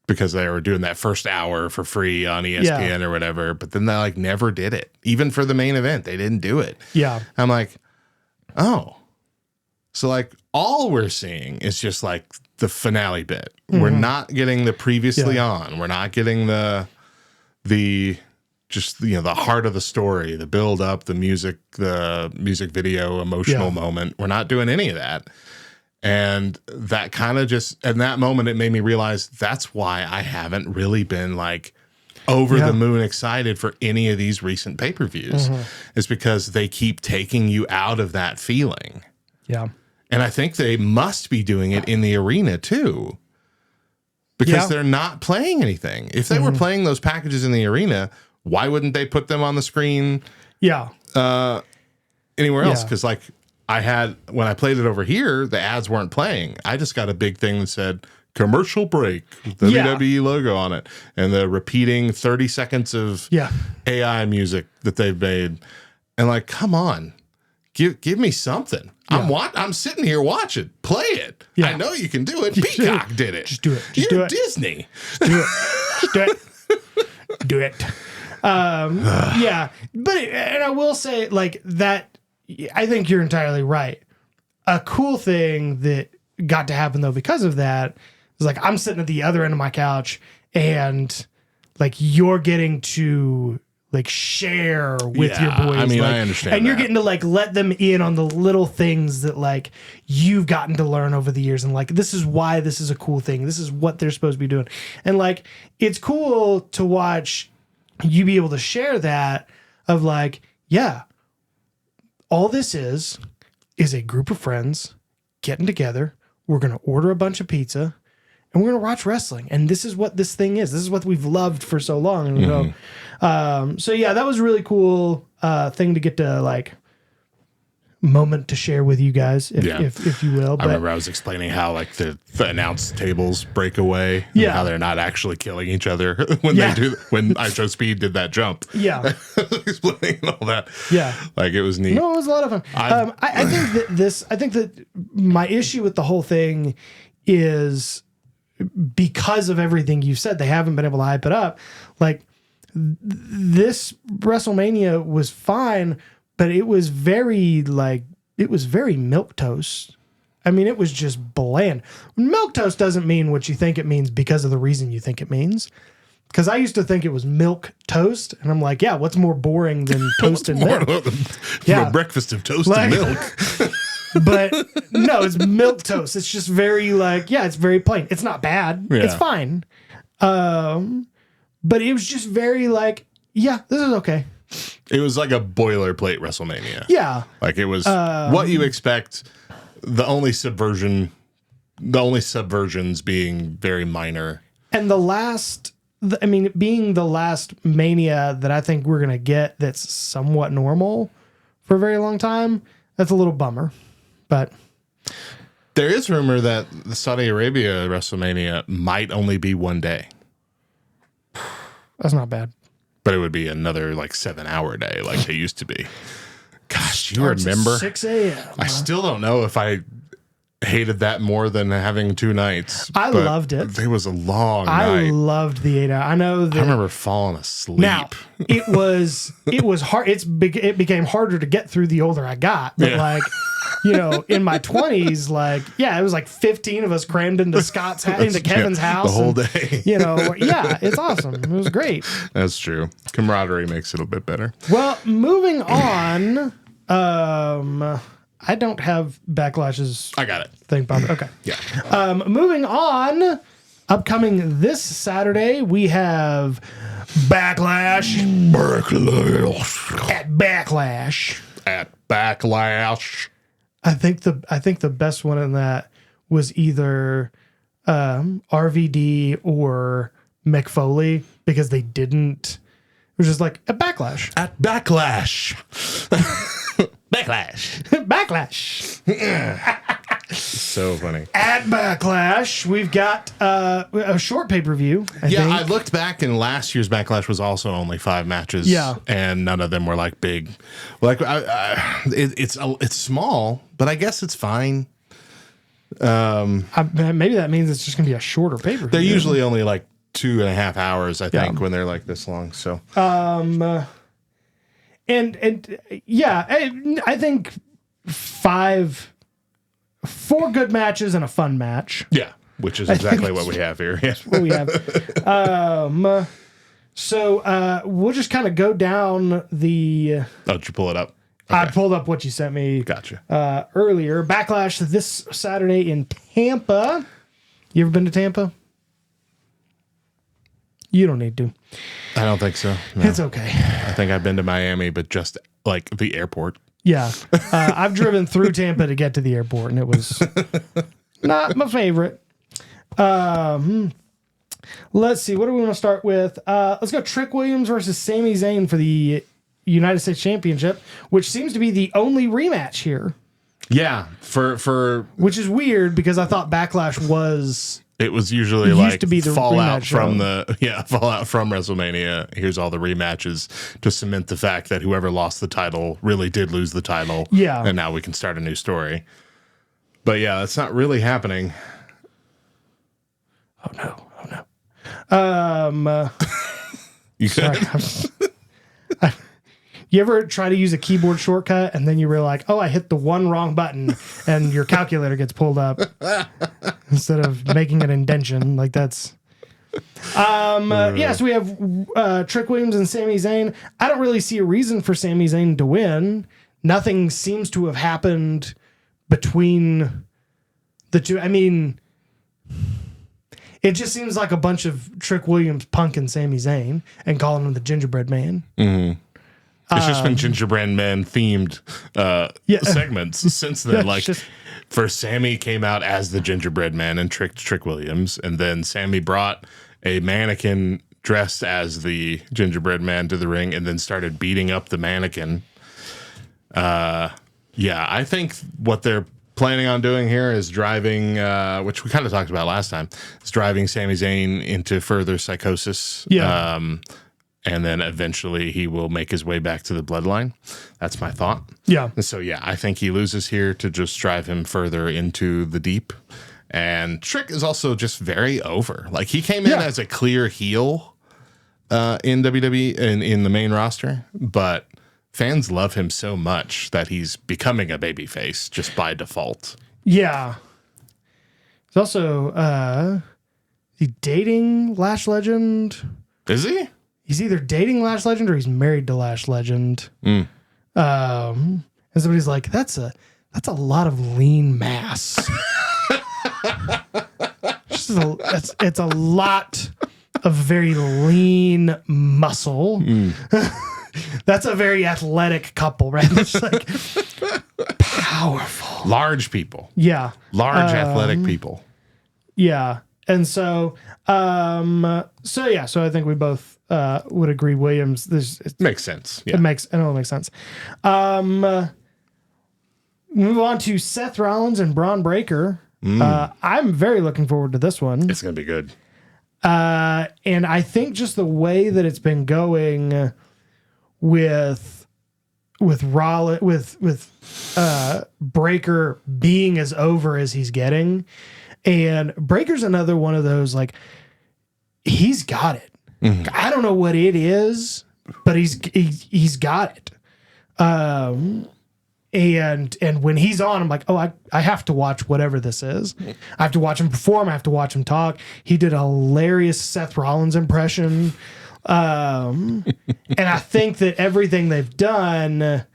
because they were doing that first hour for free on ESPN or whatever. But then they like never did it. Even for the main event, they didn't do it. Yeah. I'm like, oh. So like all we're seeing is just like the finale bit. We're not getting the previously on. We're not getting the just, you know, the heart of the story, the build up, the music video, emotional moment. We're not doing any of that. And that kind of just, in that moment, it made me realize that's why I haven't really been like over the moon excited for any of these recent pay-per-views. It's because they keep taking you out of that feeling. Yeah. And I think they must be doing it in the arena too, because they're not playing anything. If they were playing those packages in the arena, why wouldn't they put them on the screen? Anywhere else? Because like when I played it over here, the ads weren't playing. I just got a big thing that said commercial break, WWE logo on it, and the repeating 30 seconds of AI music that they've made. And like, come on, give me something. I'm sitting here watching. Play it. I know you can do it. Peacock did it. Just do it. You're Disney. Just do it. Just do it. Do it. But and I will say like that. I think you're entirely right. A cool thing that got to happen though because of that is like I'm sitting at the other end of my couch and like you're getting to like share with your boys. I mean, like, I understand. And you're getting to like let them in on the little things that like you've gotten to learn over the years. And like, this is why this is a cool thing. This is what they're supposed to be doing. And like, it's cool to watch you be able to share that of like, all this is a group of friends getting together. We're going to order a bunch of pizza and we're going to watch wrestling. And this is what this thing is. This is what we've loved for so long. And so yeah, that was a really cool thing to get to like moment to share with you guys, if you will. But I remember I was explaining how like the announce tables break away, and how they're not actually killing each other when they do when I Show Speed did that jump. Explaining all that. Like it was neat. No, it was a lot of fun. I think that my issue with the whole thing is because of everything you've said, they haven't been able to hype it up. Like this WrestleMania was fine, but it was very milquetoast. I mean, it was just bland. Milquetoast doesn't mean what you think it means because of the reason you think it means. Because I used to think it was milk toast, and I'm like, what's more boring than toast and milk? A breakfast of toast and milk. But no, it's milk toast. It's just very it's very plain. It's not bad. It's fine. But it was just very this is okay. It was like a boilerplate WrestleMania. Like it was what you expect. The only subversions being very minor. And being the last Mania that I think we're going to get that's somewhat normal for a very long time, that's a little bummer. But there is rumor that the Saudi Arabia WrestleMania might only be one day. That's not bad. But it would be another 7-hour day like they used to be. Gosh, do you remember? 6 a.m. I still don't know if I hated that more than having 2 nights. I loved it. It was a long night. I loved the 8 hour. I know that. I remember falling asleep. Now, it was hard. It became harder to get through the older I got. But in my 20s, it was 15 of us crammed into Kevin's house. The whole day. It's awesome. It was great. That's true. Camaraderie makes it a bit better. Well, moving on, I don't have Backlash's I got it. thing. Okay. Yeah. Moving on, upcoming this Saturday, we have Backlash. At Backlash. I think the best one in that was either RVD or Mick Foley because they didn't. It was just like a Backlash. At Backlash. Backlash. So funny. At Backlash, we've got a short pay-per-view. I looked back, and last year's Backlash was also only 5 matches. Yeah. And none of them were like big. Like it's small, but I guess it's fine. Maybe that means it's just going to be a shorter pay-per-view. They're usually only like 2.5 hours, I think, when they're like this long. So, I think 4 good matches and a fun match. yeah, which is exactly what we have here. Yeah. What we have. So we'll just kind of go down the. Oh, did you pull it up? Okay. I pulled up what you sent me. Gotcha. Earlier. Backlash this Saturday in Tampa. You ever been to Tampa? You don't need to. I don't think so. No. It's okay. I think I've been to Miami, but just like the airport. Yeah. I've driven through Tampa to get to the airport, and it was not my favorite. Let's see. What do we want to start with? Let's go Trick Williams versus Sami Zayn for the United States Championship, which seems to be the only rematch here. Yeah. For which is weird because I thought Backlash was... It was usually used to be the fallout from show. Fallout from WrestleMania. Here's all the rematches to cement the fact that whoever lost the title really did lose the title. Yeah. And now we can start a new story. But yeah, that's not really happening. Oh no. You Sorry. You ever try to use a keyboard shortcut and then you realize, oh, I hit the one wrong button and your calculator gets pulled up instead of making an indentation? Like that's... so we have Trick Williams and Sami Zayn. I don't really see a reason for Sami Zayn to win. Nothing seems to have happened between the two. I mean, it just seems like a bunch of Trick Williams punking Sami Zayn and calling him the gingerbread man. Mm-hmm. It's just been gingerbread man themed segments since then. Like first Sammy came out as the gingerbread man and tricked Trick Williams, and then Sammy brought a mannequin dressed as the gingerbread man to the ring and then started beating up the mannequin. I think what they're planning on doing here is driving, which we kind of talked about last time, is driving Sami Zayn into further psychosis. Yeah. And then eventually he will make his way back to the bloodline. That's my thought. Yeah. And so, I think he loses here to just drive him further into the deep. And Trick is also just very over. Like, he came in as a clear heel in WWE, in the main roster, but fans love him so much that he's becoming a babyface just by default. Yeah. He's also he dating Lash Legend. Is he? He's either dating Lash Legend or he's married to Lash Legend. And somebody's like, that's a lot of lean mass. It's a lot of very lean muscle. That's a very athletic couple, right? It's like powerful. Large people. Yeah. Large athletic people. Yeah. And so I think we both would agree Williams. Makes sense. Yeah. It makes sense. Move on to Seth Rollins and Bron Breakker. I'm very looking forward to this one. It's going to be good. And I think just the way that it's been going with Rollins, with Breakker being as over as he's getting, and Breaker's another one of those, like, he's got it. Mm-hmm. I don't know what it is, but he's got it. And when he's on, I'm like, oh, I have to watch whatever this is. I have to watch him perform. I have to watch him talk. He did a hilarious Seth Rollins impression. And I think that everything they've done,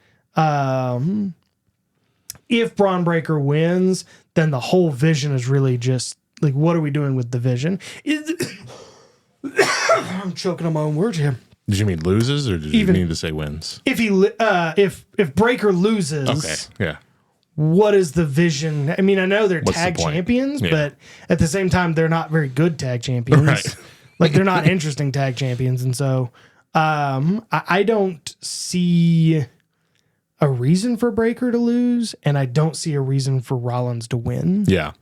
if Bron Breakker wins, then the whole vision is really just like, what are we doing with the vision? I'm choking on my own words here. Did you mean loses, or did you mean to say wins? If Breakker loses, okay, yeah. What is the vision? I mean, I know they're tag champions, but at the same time, they're not very good tag champions. Right. Like, they're not interesting tag champions, and so I don't see a reason for Breakker to lose, and I don't see a reason for Rollins to win. Yeah.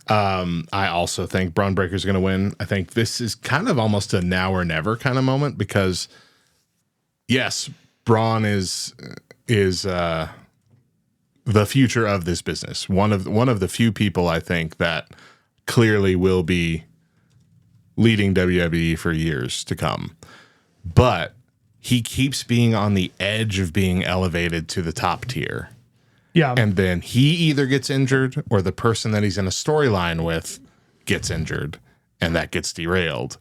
I also think Bron Breakker's going to win. I think this is kind of almost a now or never kind of moment because, yes, Braun is the future of this business. One of the few people I think that clearly will be leading WWE for years to come. But he keeps being on the edge of being elevated to the top tier. Yeah. And then he either gets injured or the person that he's in a storyline with gets injured and that gets derailed.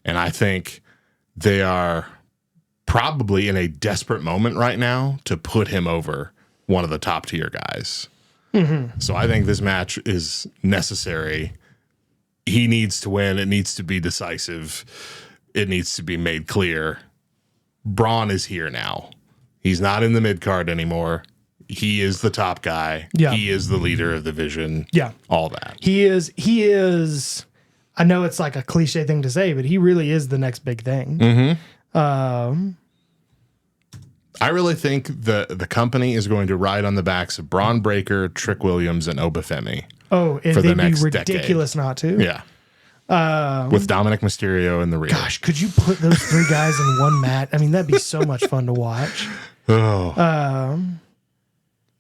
And I think they are probably in a desperate moment right now to put him over one of the top tier guys. Mm-hmm. So I think this match is necessary. He needs to win. It needs to be decisive. It needs to be made clear. Braun is here now. He's not in the mid card anymore. He is the top guy. Yeah. He is the leader of the vision. Yeah. All that. He is, I know it's like a cliche thing to say, but he really is the next big thing. Mm-hmm. I really think the company is going to ride on the backs of Bron Breakker, Trick Williams, and Obafemi. Oh, and they'd be ridiculous not to. Yeah. With Dominic Mysterio in the rear. Gosh, could you put those three guys in one match? I mean, that'd be so much fun to watch. Oh.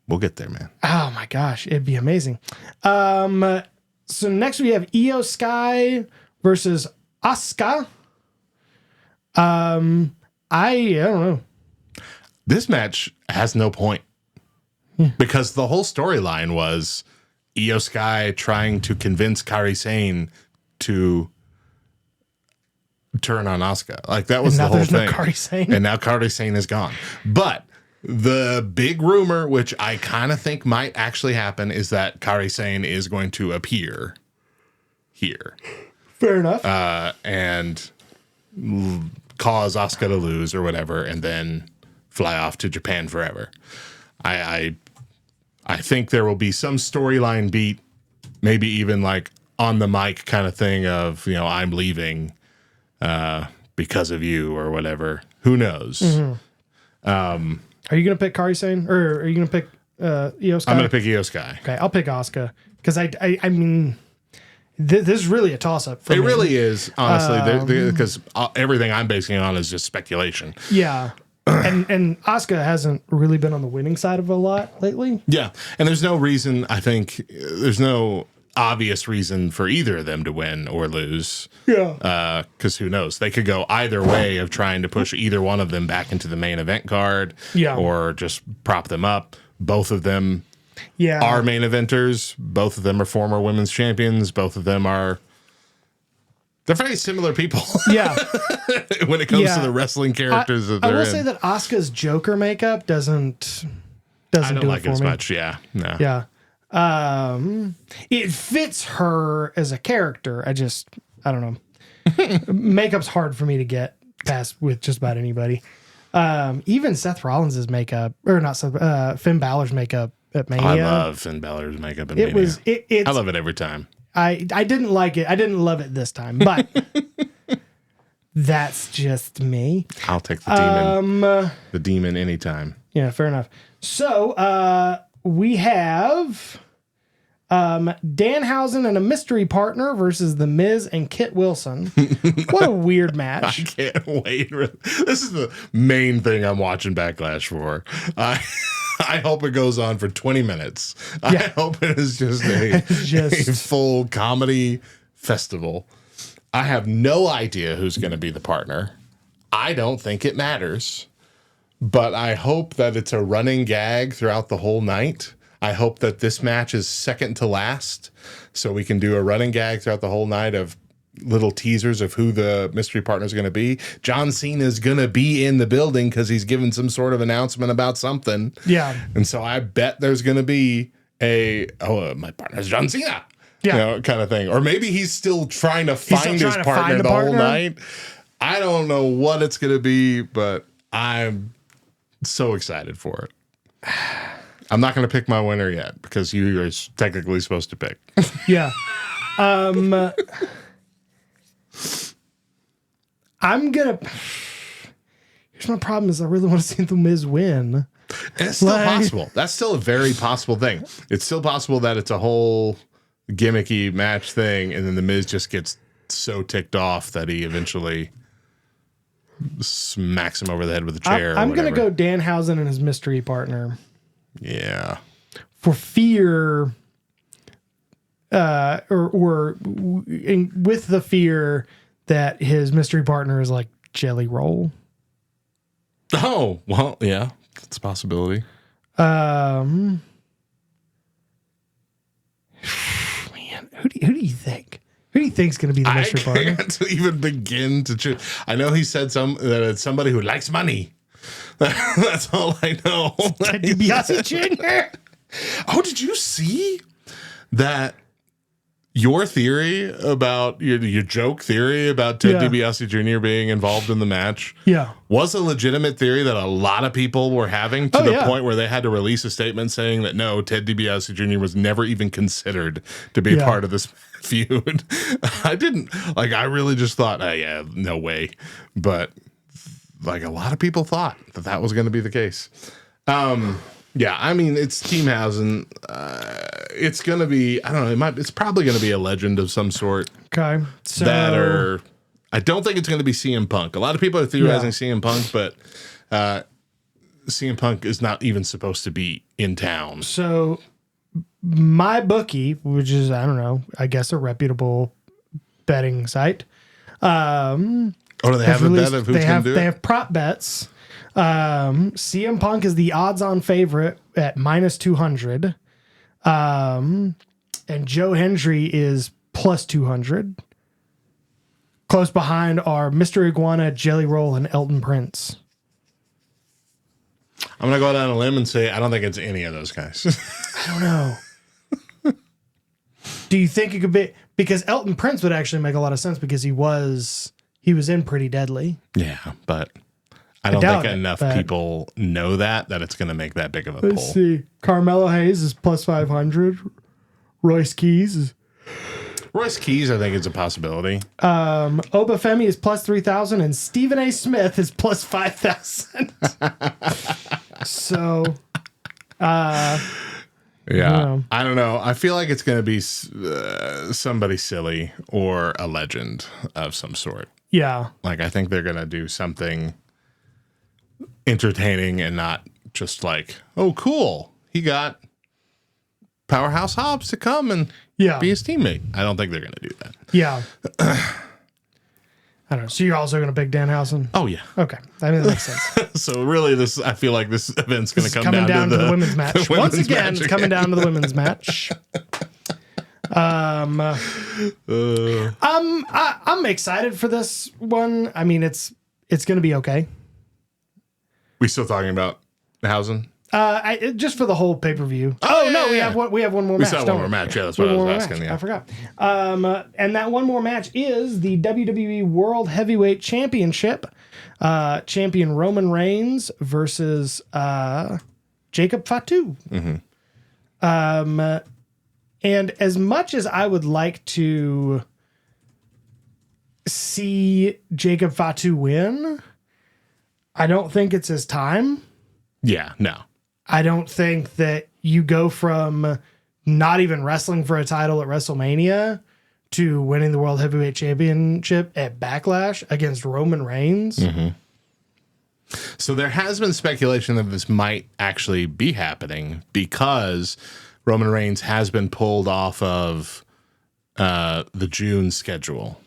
We'll get there, man. Oh my gosh, it'd be amazing. So next we have Iyo Sky versus Asuka. I don't know. This match has no point because the whole storyline was Iyo Sky trying to convince Kairi Sane to turn on Asuka. Like that was the whole thing. No Kairi Sane. And now Kairi Sane is gone. But the big rumor, which I kind of think might actually happen, is that Kairi Sane is going to appear here. Fair enough. And cause Asuka to lose or whatever, and then fly off to Japan forever. I think there will be some storyline beat, maybe even like on the mic kind of thing of, you know, I'm leaving because of you or whatever. Who knows? Mm-hmm. Are you going to pick Kairi Sane or are you going to pick Iyo Sky? I'm going to pick Iyo Sky. Okay, I'll pick Asuka because I mean, this is really a toss-up for me. It really is, honestly, because everything I'm basing it on is just speculation. Yeah. And Asuka hasn't really been on the winning side of a lot lately. Yeah. And there's no reason, I think, there's no obvious reason for either of them to win or lose. Yeah. Because who knows? They could go either way of trying to push either one of them back into the main event card. Yeah. Or just prop them up. Both of them are main eventers. Both of them are former women's champions. Both of them are... They're very similar people. Yeah. When it comes to the wrestling characters that they're in. I will say that Asuka's Joker makeup doesn't I don't do like it for as me. much. Yeah. No. Yeah. It fits her as a character. I don't know. Makeup's hard for me to get past with just about anybody. Even Seth Rollins' makeup, or not Seth, Finn Balor's makeup at Mania. I love Finn Balor's makeup at Mania. I love it every time. I didn't like it. I didn't love it this time, but that's just me. I'll take the demon. The demon anytime. Yeah, fair enough. So we have Danhausen and a mystery partner versus The Miz and Kit Wilson. What a weird match. I can't wait. This is the main thing I'm watching Backlash for. I hope it goes on for 20 minutes. Yeah. I hope it is just a full comedy festival. I have no idea who's going to be the partner. I don't think it matters. But I hope that it's a running gag throughout the whole night. I hope that this match is second to last, so we can do a running gag throughout the whole night of little teasers of who the mystery partner is going to be. John Cena is going to be in the building because he's given some sort of announcement about something. Yeah. And so I bet there's going to be my partner's John Cena. Yeah. You know, kind of thing. Or maybe he's still trying to find his partner the whole night. I don't know what it's going to be, but I'm so excited for it. I'm not going to pick my winner yet because you are technically supposed to pick. Yeah. I'm going to... Here's my problem is I really want to see The Miz win. And it's still possible. That's still a very possible thing. It's still possible that it's a whole gimmicky match thing, and then the Miz just gets so ticked off that he eventually smacks him over the head with a chair. I'm going to go Danhausen and his mystery partner. Yeah. For fear, with the fear that his mystery partner is like Jelly Roll. Oh, well, yeah, that's a possibility. Man, who do you think? Who do you think's going to be the mystery partner? I can't even begin to choose. I know he said that it's somebody who likes money. That's all I know. Ted DiBiase Jr. Oh, did you see that? Your theory about your joke theory about Ted DiBiase Jr. being involved in the match was a legitimate theory that a lot of people were having to the point where they had to release a statement saying that no, Ted DiBiase Jr. was never even considered to be a part of this feud. I really just thought, yeah, no way. But like a lot of people thought that was going to be the case. Yeah, I mean, it's Teamhausen. It's going to be, I don't know, it's probably going to be a legend of some sort. Okay. So I don't think it's going to be CM Punk. A lot of people are theorizing CM Punk, but CM Punk is not even supposed to be in town. So my bookie, which is, I don't know, I guess a reputable betting site. Do they have a bet of who's going to do it? They have prop bets. CM Punk is the odds-on favorite at -200. And Joe Hendry is +200. Close behind are Mr. Iguana, Jelly Roll, and Elton Prince. I'm going to go down a limb and say I don't think it's any of those guys. I don't know. Do you think it could be? Because Elton Prince would actually make a lot of sense because he was in Pretty Deadly. Yeah, but I don't think enough people know that it's going to make that big of a pull. Let's see. Carmelo Hayes is +500. Royce Keys, I think, is a possibility. Obafemi is +3,000, and Stephen A. Smith is +5,000. So, yeah, I don't know. I feel like it's going to be somebody silly or a legend of some sort. Yeah, like I think they're going to do something entertaining and not just like, oh, cool, he got Powerhouse Hobbs to come and be his teammate. I don't think they're going to do that. Yeah. I don't know. So you're also going to pick Danhausen? Oh, yeah. Okay. I mean, that makes sense. So really, I feel like this event's going to come down to the women's match. Once again, it's coming down to the women's match. I'm excited for this one. I mean, it's going to be okay. We still talking about Hausen? Just for the whole pay-per-view. We have one more match. We saw one more match. Yeah, that's what I was asking. Yeah. I forgot. And that one more match is the WWE World Heavyweight Championship. Champion Roman Reigns versus Jacob Fatu. Mm-hmm. And as much as I would like to see Jacob Fatu win, I don't think it's his time. Yeah, no. I don't think that you go from not even wrestling for a title at WrestleMania to winning the World Heavyweight Championship at Backlash against Roman Reigns. Mm-hmm. So there has been speculation that this might actually be happening because Roman Reigns has been pulled off of the June schedule.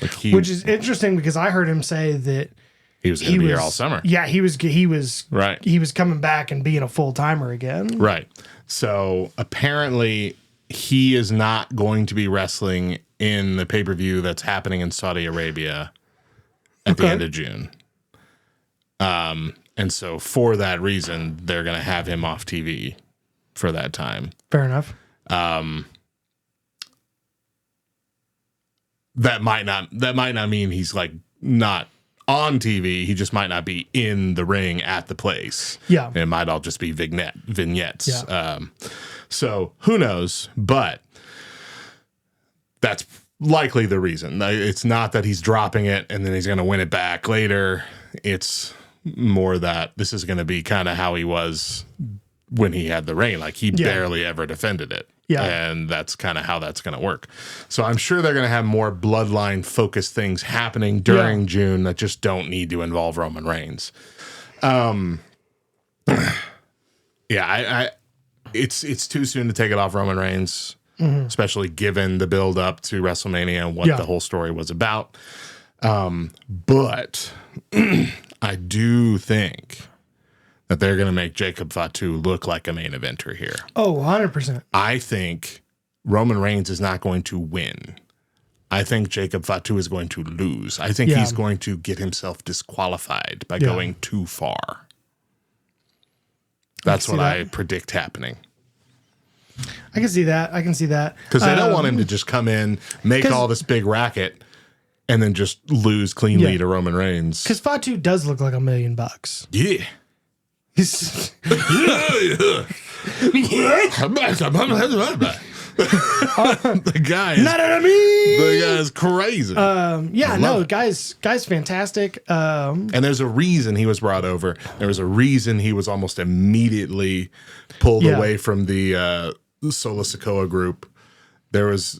Which is interesting because I heard him say that he was going to be here all summer. Yeah, he was right. He was coming back and being a full timer again. Right. So apparently he is not going to be wrestling in the pay-per-view that's happening in Saudi Arabia at the end of June. And so for that reason, they're going to have him off TV for that time. Fair enough. That might not mean he's like not on TV. He just might not be in the ring at the place. Yeah. It might all just be vignettes. Yeah. So who knows? But that's likely the reason. It's not that he's dropping it and then he's going to win it back later. It's more that this is going to be kind of how he was when he had the reign. Like, he barely ever defended it. Yeah. And that's kind of how that's going to work. So I'm sure they're going to have more bloodline-focused things happening during June that just don't need to involve Roman Reigns. It's too soon to take it off Roman Reigns, especially given the build-up to WrestleMania and what the whole story was about. But I do think that they're going to make Jacob Fatu look like a main eventer here. Oh, 100%. I think Roman Reigns is not going to win. I think Jacob Fatu is going to lose. I think he's going to get himself disqualified by going too far. That's what I predict happening. I can see that. Because they don't want him to just come in, make all this big racket, and then just lose cleanly to Roman Reigns. Because Fatu does look like $1 million. Yeah. He's the guy is, not enemy. The guy is crazy. Guy's fantastic. And there's a reason he was brought over. There was a reason he was almost immediately pulled away from the Solo Sikoa group. There was,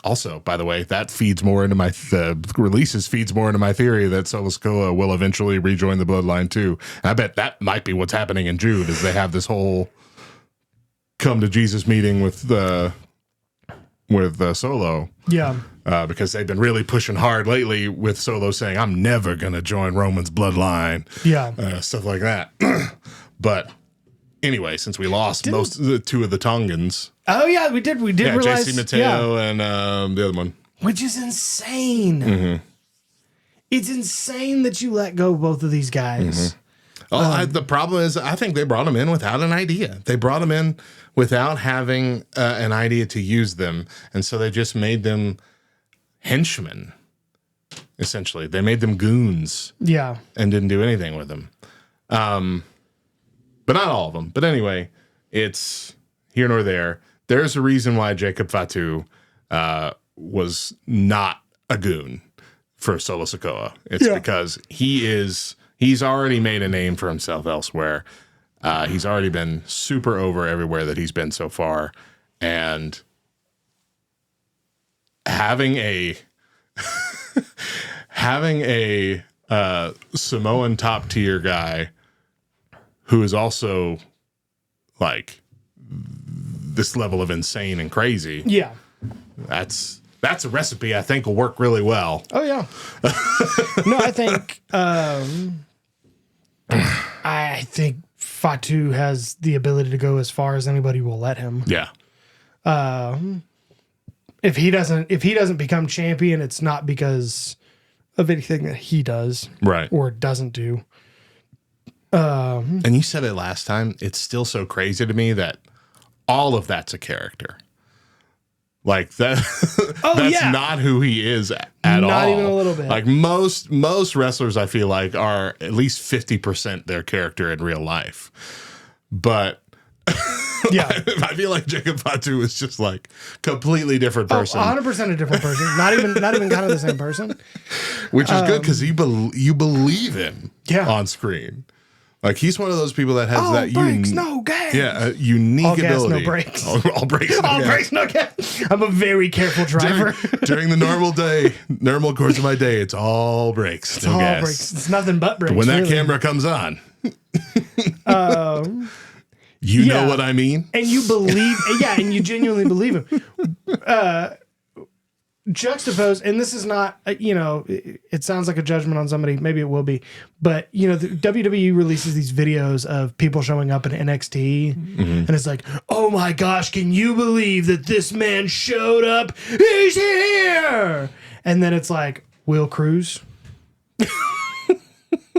also, by the way, that feeds more into my releases feeds more into my theory that Solo Sikoa will eventually rejoin the Bloodline too. And I bet that might be what's happening in June, is they have this whole come to Jesus meeting with Solo. Yeah. Because they've been really pushing hard lately with Solo saying, I'm never going to join Roman's Bloodline. Yeah. Stuff like that. But anyway, since we lost two of the Tongans. Oh, yeah, we did realize. JC Mateo and the other one. Which is insane. It's insane that you let go of both of these guys. The problem is, I think they brought them in without an idea. They brought them in without having an idea to use them. And so they just made them henchmen, essentially. They made them goons. Yeah. And didn't do anything with them. But not all of them. But anyway, it's here nor there. There's a reason why Jacob Fatu was not a goon for Solo Sikoa. It's because he's already made a name for himself elsewhere. He's already been super over everywhere that he's been so far. And having a Samoan top tier guy who is also like this level of insane and crazy. Yeah. That's a recipe I think will work really well. Oh yeah. No, I think Fatu has the ability to go as far as anybody will let him. Yeah. If he doesn't become champion, it's not because of anything that he does, right, or doesn't do. And you said it last time. It's still so crazy to me that all of that's a character. Like that. That's not who he is at all. Not even a little bit. Like most wrestlers, I feel like, are at least 50% their character in real life. But yeah, I feel like Jacob Fatu is just like completely different person. 100% a different person. Not even kind of the same person. Which is good because you believe him on screen. Like, he's one of those people that has that brakes, no gas. Yeah, a unique all ability. Gas, no brakes. All brakes, no all gas. Brakes, no gas. I'm a very careful driver. During the normal course of my day, it's all brakes, it's no all gas. Brakes. It's nothing but brakes. But when that camera comes on, you know what I mean? And you believe, and you genuinely believe him. Juxtapose, and this is not, it sounds like a judgment on somebody. Maybe it will be. But, the WWE releases these videos of people showing up in NXT. And it's like, oh my gosh, can you believe that this man showed up? He's here. And then it's like, Will Cruz.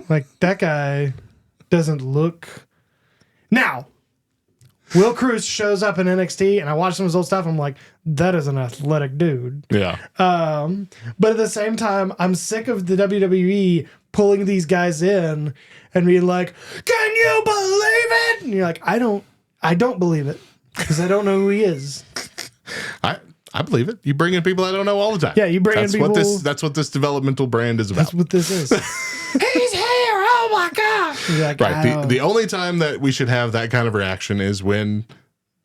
Like, that guy doesn't look. Now, Will Cruz shows up in NXT, and I watch some of his old stuff. I'm like, that is an athletic dude. Yeah. But at the same time, I'm sick of the WWE pulling these guys in and being like, "Can you believe it?" And you're like, I don't believe it because I don't know who he is. I believe it. You bring in people I don't know all the time. Yeah, you bring in people. That's what this developmental brand is about. That's what this is. He's here! Oh my God. You're like, Right. The only time that we should have that kind of reaction is when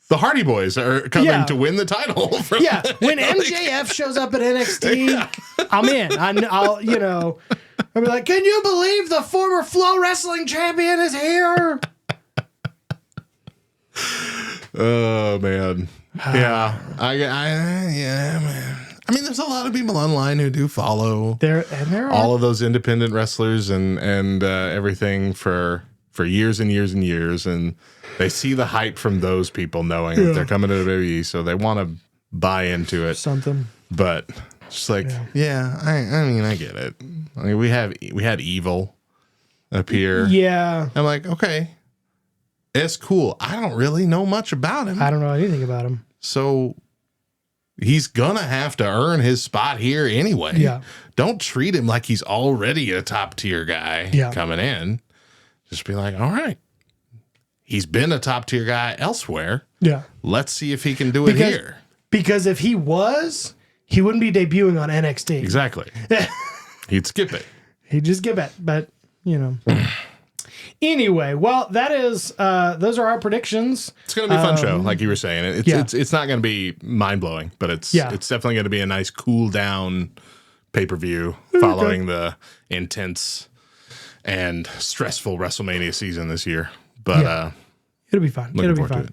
the Hardy Boys are coming to win the title. When MJF shows up at NXT, I'm in. I'll be like, can you believe the former Flow Wrestling champion is here? Oh, man. Yeah. Yeah, man. I mean, there's a lot of people online who do follow there all of those independent wrestlers and everything for years and years and years, and they see the hype from those people knowing that they're coming to WWE, so they want to buy into it. But just like, I mean, I get it. I mean, we had Evil appear. Yeah. I'm like, okay, it's cool. I don't really know much about him. I don't know anything about him. So he's gonna have to earn his spot here anyway. Yeah. Don't treat him like he's already a top tier guy coming in. Just be like, all right, he's been a top tier guy elsewhere. Yeah. Let's see if he can do it here. Because if he was, he wouldn't be debuting on NXT. Exactly. He'd skip it. He'd just skip it. But, Anyway, well, that is, those are our predictions. It's going to be a fun show, like you were saying. It's not going to be mind-blowing, but it's definitely going to be a nice cool-down pay-per-view following the intense and stressful WrestleMania season this year. But it'll be fun. It'll be fun.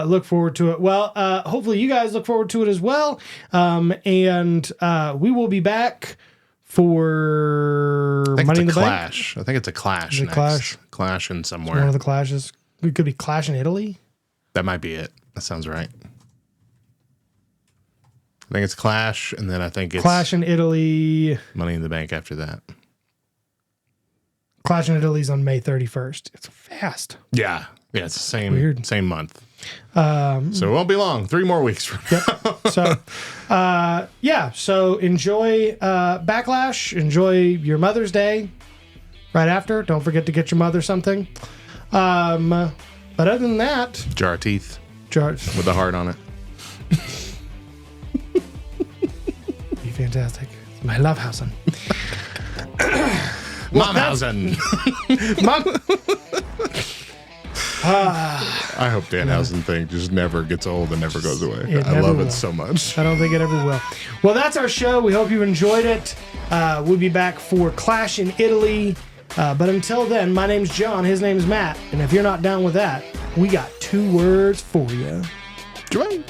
Look forward to it. Well, hopefully you guys look forward to it as well. And we will be back for Money in the Clash. Bank. I think it's a Clash. Is it Clash? Clash in somewhere. One of the Clashes. It could be Clash in Italy. That might be it. That sounds right. I think it's Clash, and then I think it's Clash in Italy. Money in the Bank after that. Clash in Italy's on May 31st. It's fast. Yeah. Yeah, it's the same month. So it won't be long. 3 more weeks from now. So, so enjoy Backlash. Enjoy your Mother's Day right after. Don't forget to get your mother something. But other than that... Jar of teeth. With a heart on it. Be fantastic. My Lovehausen. Momhausen. I hope Danhausen thing just never gets old and never goes away. I love it so much. I don't think it ever will. Well, that's our show. We hope you enjoyed it. We'll be back for Clash in Italy. But until then, my name's John. His name's Matt. And if you're not down with that, we got 2 words for you. Jermaine.